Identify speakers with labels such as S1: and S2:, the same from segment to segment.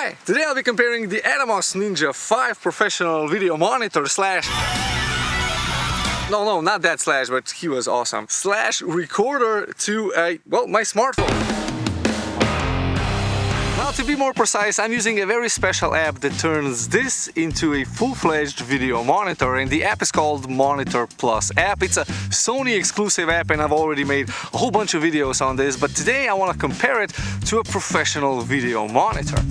S1: Hi! Today I'll be comparing the Atomos Ninja V professional video monitor slash... No, not that slash, but he was awesome. Slash recorder to my smartphone. Now, to be more precise, I'm using a very special app that turns this into a full-fledged video monitor, and the app is called Monitor Plus app. It's a Sony exclusive app, and I've already made a whole bunch of videos on this, but today I want to compare it to a professional video monitor.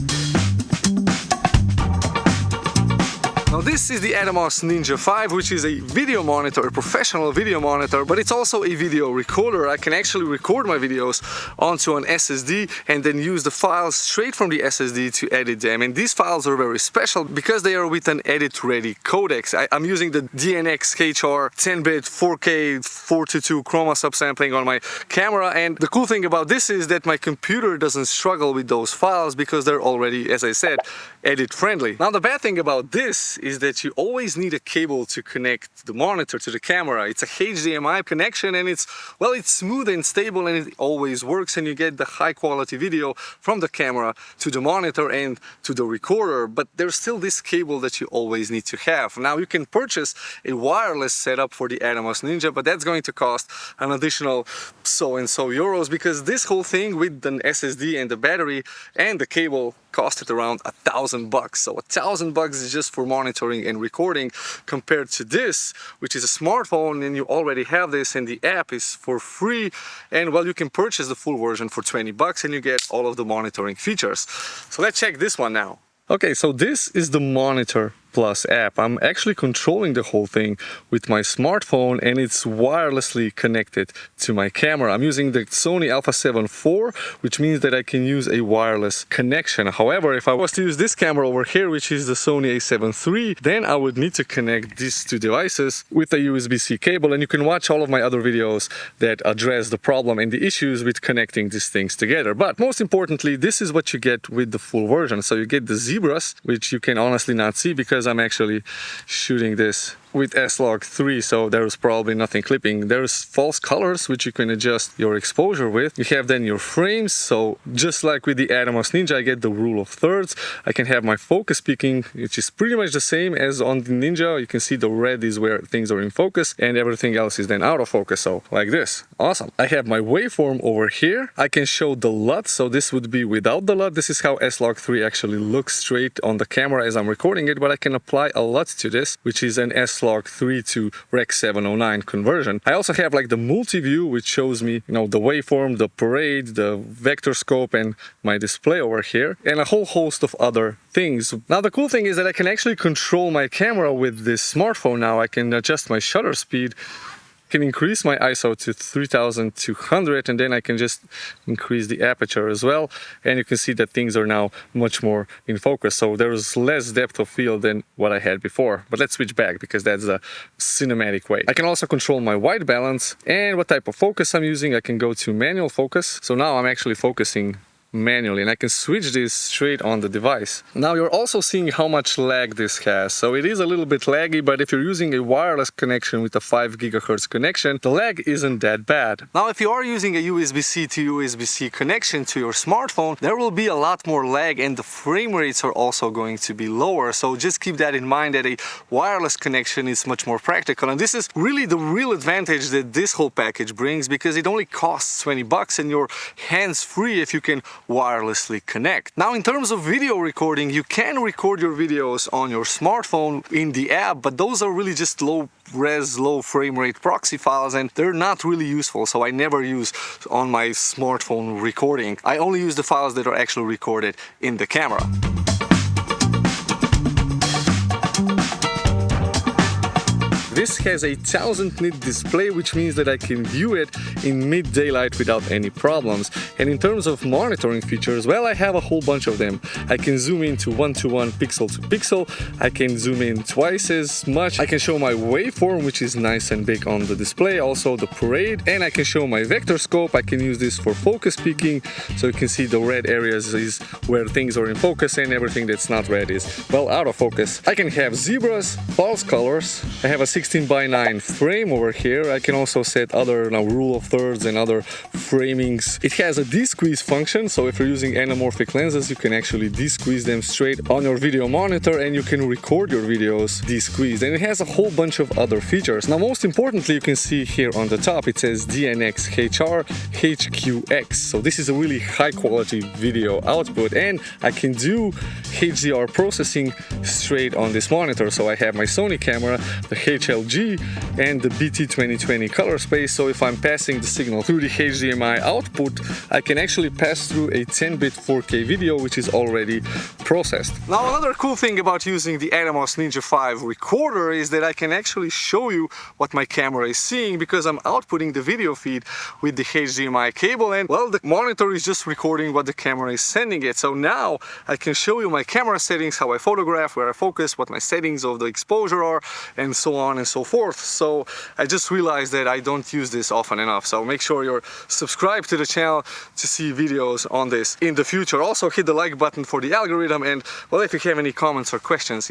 S1: Now this is the Atomos Ninja V, which is a video monitor, a professional video monitor, but it's also a video recorder. I can actually record my videos onto an SSD and then use the files straight from the SSD to edit them. And these files are very special because they are with an edit-ready codec. I'm using the DNX KHR 10-bit 4K 422 chroma subsampling on my camera, and the cool thing about this is that my computer doesn't struggle with those files because they're already, as I said, edit-friendly. Now the bad thing about this is that you always need a cable to connect the monitor to the camera. It's a HDMI connection, and it's smooth and stable, and it always works, and you get the high quality video from the camera to the monitor and to the recorder. But there's still this cable that you always need to have. Now you can purchase a wireless setup for the Atomos Ninja, but that's going to cost an additional so and so euros, because this whole thing with an SSD and the battery and the cable costed around $1,000. So $1,000 is just for monitoring and recording, compared to this, which is a smartphone, and you already have this, and the app is for free, and well, you can purchase the full version for $20 and you get all of the monitoring features. So let's check this one now. Okay, so this is the Monitor Plus app. I'm actually controlling the whole thing with my smartphone, and it's wirelessly connected to my camera. I'm using the Sony Alpha 7 IV, which means that I can use a wireless connection. However, if I was to use this camera over here, which is the Sony A7 III, then I would need to connect these two devices with a USB-C cable, and you can watch all of my other videos that address the problem and the issues with connecting these things together. But most importantly, this is what you get with the full version. So you get the zebras, which you can honestly not see because I'm actually shooting this with S-Log3, so there's probably nothing clipping. There's false colors, which you can adjust your exposure with. You have then your frames, so just like with the Atomos Ninja, I get the rule of thirds. I can have my focus peaking, which is pretty much the same as on the Ninja. You can see the red is where things are in focus, and everything else is then out of focus, so like this. Awesome. I have my waveform over here. I can show the LUT, so this would be without the LUT. This is how S-Log3 actually looks straight on the camera as I'm recording it, but I can apply a LUT to this, which is an S-Log3 to Rec 709 conversion. I also have like the multi-view, which shows me, the waveform, the parade, the vector scope, and my display over here, and a whole host of other things. Now the cool thing is that I can actually control my camera with this smartphone now. I can adjust my shutter speed, can increase my ISO to 3200, and then I can just increase the aperture as well, and you can see that things are now much more in focus, so there's less depth of field than what I had before. But let's switch back because that's the cinematic way. I can also control my white balance and what type of focus I'm using. I can go to manual focus, so now I'm actually focusing manually, and I can switch this straight on the device. Now you're also seeing how much lag this has. So it is a little bit laggy, but if you're using a wireless connection with a 5 GHz connection, the lag isn't that bad. Now if you are using a USB-C to USB-C connection to your smartphone, there will be a lot more lag, and the frame rates are also going to be lower. So just keep that in mind, that a wireless connection is much more practical, and this is really the real advantage that this whole package brings, because it only costs $20 and you're hands-free if you can wirelessly connect. Now in terms of video recording, you can record your videos on your smartphone in the app, but those are really just low res, low frame rate proxy files, and they're not really useful, so I never use on my smartphone recording. I only use the files that are actually recorded in the camera. This has a 1000 nit display, which means that I can view it in mid-daylight without any problems. And in terms of monitoring features, well, I have a whole bunch of them. I can zoom in to 1:1 pixel to pixel. I can zoom in twice as much. I can show my waveform, which is nice and big on the display, also the parade, and I can show my vector scope. I can use this for focus peaking, so you can see the red areas is where things are in focus, and everything that's not red is, well, out of focus. I can have zebras, false colors. I have a 16 16:9 frame over here. I can also set other rule of thirds and other framings. It has a de-squeeze function, so if you're using anamorphic lenses, you can actually de-squeeze them straight on your video monitor and you can record your videos de-squeezed. And it has a whole bunch of other features. Now, most importantly, you can see here on the top, it says DNX HR HQX. So this is a really high quality video output, and I can do HDR processing straight on this monitor. So I have my Sony camera, the HLG, and the BT2020 color space. So if I'm passing the signal through the HDMI output, I can actually pass through a 10-bit 4K video, which is already processed. Now, another cool thing about using the Atomos Ninja V recorder is that I can actually show you what my camera is seeing, because I'm outputting the video feed with the HDMI cable, and well, the monitor is just recording what the camera is sending it. So now I can show you my camera settings, how I photograph, where I focus, what my settings of the exposure are, and so on and so forth. So I just realized that I don't use this often enough. So make sure you're subscribed to the channel to see videos on this in the future. Also hit the like button for the algorithm, and well, if you have any comments or questions,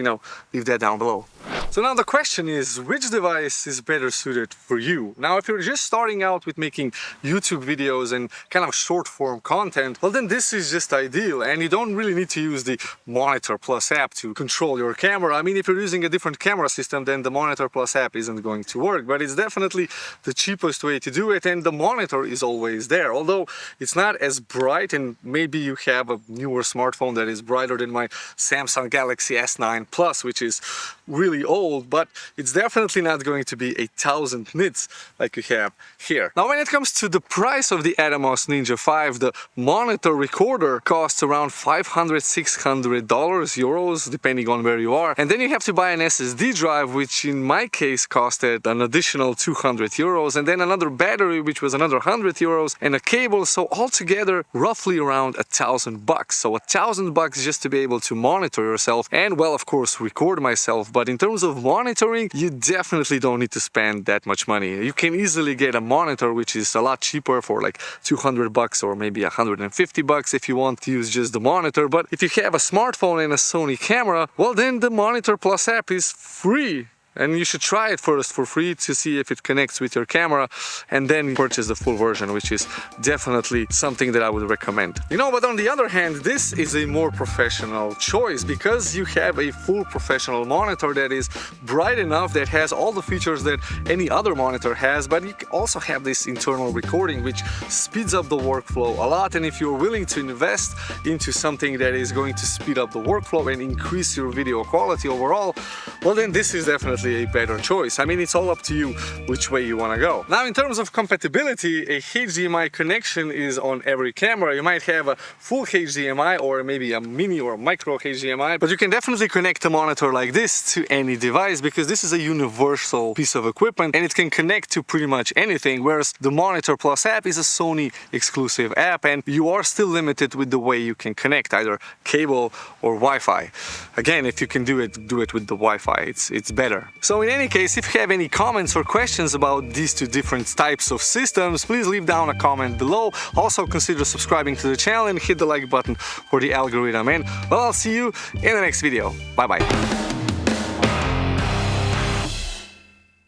S1: leave that down below. So now the question is, which device is better suited for you? Now, if you're just starting out with making YouTube videos and kind of short form content, well, then this is just ideal, and you don't really need to use the Monitor Plus app to control your camera. I mean, if you're using a different camera system, then the Monitor Plus app isn't going to work, but it's definitely the cheapest way to do it, and the monitor is always there. Although it's not as bright, and maybe you have a newer smartphone that is brighter than my Samsung Galaxy S9 Plus, which is really old, but it's definitely not going to be 1,000 nits like you have here. Now, when it comes to the price of the Atomos Ninja V, the monitor recorder costs around $500–600 euros, depending on where you are. And then you have to buy an SSD drive, which in my case costed an additional 200 euros, and then another battery, which was another 100 euros, and a cable. So altogether, roughly around $1,000. So $1,000 just to be able to monitor yourself and, well, of course, record myself. But in terms of monitoring, you definitely don't need to spend that much money. You can easily get a monitor which is a lot cheaper for like $200 or maybe $150 if you want to use just the monitor. But if you have a smartphone and a Sony camera, well, then the Monitor Plus app is free. And you should try it first for free to see if it connects with your camera, and then purchase the full version, which is definitely something that I would recommend. But on the other hand, this is a more professional choice, because you have a full professional monitor that is bright enough, that has all the features that any other monitor has, but you also have this internal recording, which speeds up the workflow a lot. And if you're willing to invest into something that is going to speed up the workflow and increase your video quality overall, well, then this is definitely a better choice. I mean, it's all up to you which way you want to go. Now, in terms of compatibility, a HDMI connection is on every camera. You might have a full HDMI or maybe a mini or micro HDMI, but you can definitely connect a monitor like this to any device, because this is a universal piece of equipment and it can connect to pretty much anything, whereas the Monitor Plus app is a Sony exclusive app, and you are still limited with the way you can connect, either cable or Wi-Fi. Again, if you can do it with the Wi-Fi. It's better. So in any case, if you have any comments or questions about these two different types of systems, please leave down a comment below. Also, consider subscribing to the channel and hit the like button for the algorithm. And well, I'll see you in the next video. Bye bye.